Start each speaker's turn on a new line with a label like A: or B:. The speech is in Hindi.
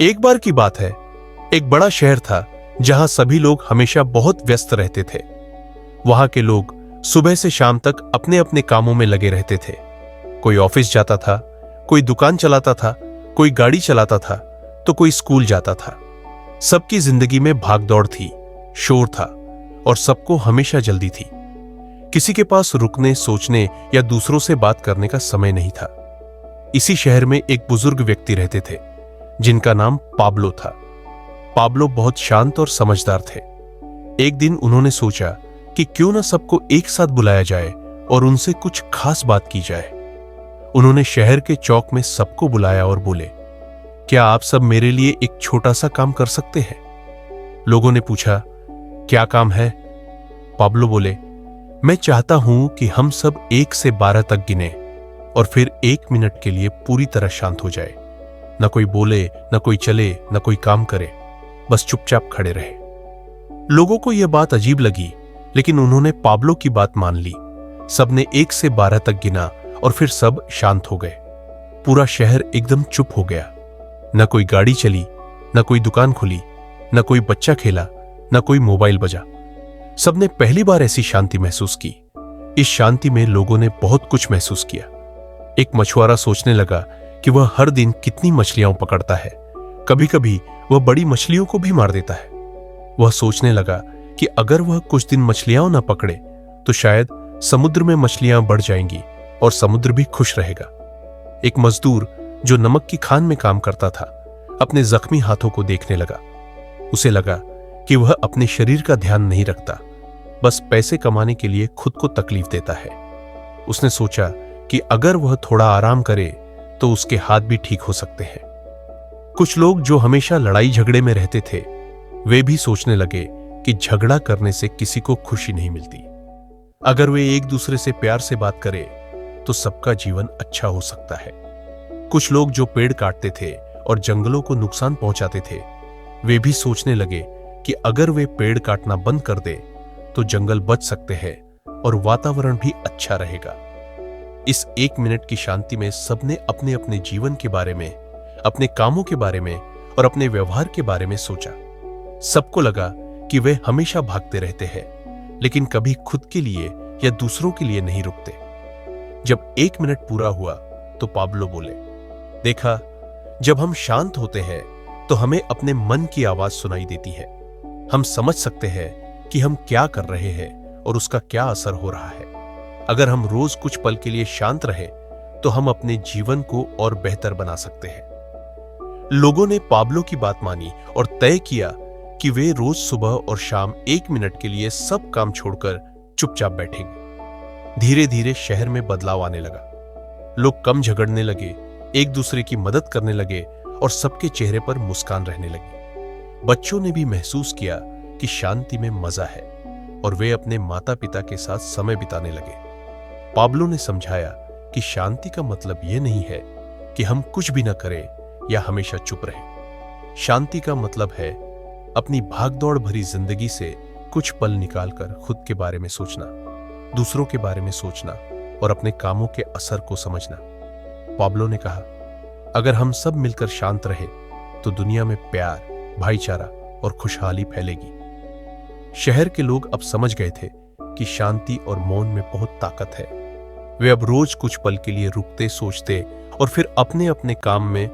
A: एक बार की बात है, एक बड़ा शहर था जहां सभी लोग हमेशा बहुत व्यस्त रहते थे। वहां के लोग सुबह से शाम तक अपने अपने कामों में लगे रहते थे। कोई ऑफिस जाता था, कोई दुकान चलाता था, कोई गाड़ी चलाता था, तो कोई स्कूल जाता था। सबकी जिंदगी में भागदौड़ थी, शोर था और सबको हमेशा जल्दी थी। किसी के पास रुकने, सोचने या दूसरों से बात करने का समय नहीं था। इसी शहर में एक बुजुर्ग व्यक्ति रहते थे जिनका नाम पाब्लो था। पाब्लो बहुत शांत और समझदार थे। एक दिन उन्होंने सोचा कि क्यों न सबको एक साथ बुलाया जाए और उनसे कुछ खास बात की जाए। उन्होंने शहर के चौक में सबको बुलाया और बोले, क्या आप सब मेरे लिए एक छोटा सा काम कर सकते हैं? लोगों ने पूछा, क्या काम है? पाब्लो बोले, मैं चाहता हूं कि हम सब 1 से 12 तक गिने और फिर 1 मिनट के लिए पूरी तरह शांत हो जाए। न कोई बोले, न कोई चले, न कोई काम करे, बस चुपचाप खड़े रहे। लोगों को यह बात अजीब लगी, लेकिन उन्होंने पाब्लो की बात मान ली। सबने 1 से 12 तक गिना और फिर सब शांत हो गए। पूरा शहर एकदम चुप हो गया। न कोई गाड़ी चली, न कोई दुकान खुली, न कोई बच्चा खेला, न कोई मोबाइल बजा। सबने पहली बार ऐसी शांति महसूस की। इस शांति में लोगों ने बहुत कुछ महसूस किया। एक मछुआरा सोचने लगा कि वह हर दिन कितनी मछलियां पकड़ता है। कभी कभी वह बड़ी मछलियों को भी मार देता है। वह सोचने लगा कि अगर वह कुछ दिन मछलियां न पकड़े तो शायद समुद्र में मछलियां बढ़ जाएंगी और समुद्र भी खुश रहेगा। एक मजदूर जो नमक की खान में काम करता था, अपने जख्मी हाथों को देखने लगा। उसे लगा कि वह अपने शरीर का ध्यान नहीं रखता, बस पैसे कमाने के लिए खुद को तकलीफ देता है। उसने सोचा कि अगर वह थोड़ा आराम करे तो उसके हाथ भी ठीक हो सकते हैं। कुछ लोग जो हमेशा लड़ाई झगड़े में रहते थे, वे भी सोचने लगे कि झगड़ा करने से किसी को खुशी नहीं मिलती। अगर वे एक दूसरे से प्यार से बात करें तो सबका जीवन अच्छा हो सकता है। कुछ लोग जो पेड़ काटते थे और जंगलों को नुकसान पहुंचाते थे, वे भी सोचने लगे कि अगर वे पेड़ काटना बंद कर दे तो जंगल बच सकते हैं और वातावरण भी अच्छा रहेगा। इस 1 मिनट की शांति में सबने अपने अपने जीवन के बारे में, अपने कामों के बारे में और अपने व्यवहार के बारे में सोचा। सबको लगा कि वे हमेशा भागते रहते हैं, लेकिन कभी खुद के लिए या दूसरों के लिए नहीं रुकते। जब 1 मिनट पूरा हुआ तो पाब्लो बोले, देखा, जब हम शांत होते हैं तो हमें अपने मन की आवाज सुनाई देती है। हम समझ सकते हैं कि हम क्या कर रहे हैं और उसका क्या असर हो रहा है। अगर हम रोज कुछ पल के लिए शांत रहे तो हम अपने जीवन को और बेहतर बना सकते हैं। लोगों ने पाब्लो की बात मानी और तय किया कि वे रोज सुबह और शाम 1 मिनट के लिए सब काम छोड़कर चुपचाप बैठेंगे। धीरे धीरे शहर में बदलाव आने लगा। लोग कम झगड़ने लगे, एक दूसरे की मदद करने लगे और सबके चेहरे पर मुस्कान रहने लगी। बच्चों ने भी महसूस किया कि शांति में मजा है और वे अपने माता पिता के साथ समय बिताने लगे। पाब्लो ने समझाया कि शांति का मतलब यह नहीं है कि हम कुछ भी न करें या हमेशा चुप रहें। शांति का मतलब है अपनी भागदौड़ भरी जिंदगी से कुछ पल निकालकर खुद के बारे में सोचना, दूसरों के बारे में सोचना और अपने कामों के असर को समझना। पाब्लो ने कहा, अगर हम सब मिलकर शांत रहे तो दुनिया में प्यार, भाईचारा और खुशहाली फैलेगी। शहर के लोग अब समझ गए थे कि शांति और मौन में बहुत ताकत है। वे अब रोज कुछ पल के लिए रुकते, सोचते और फिर अपने अपने काम में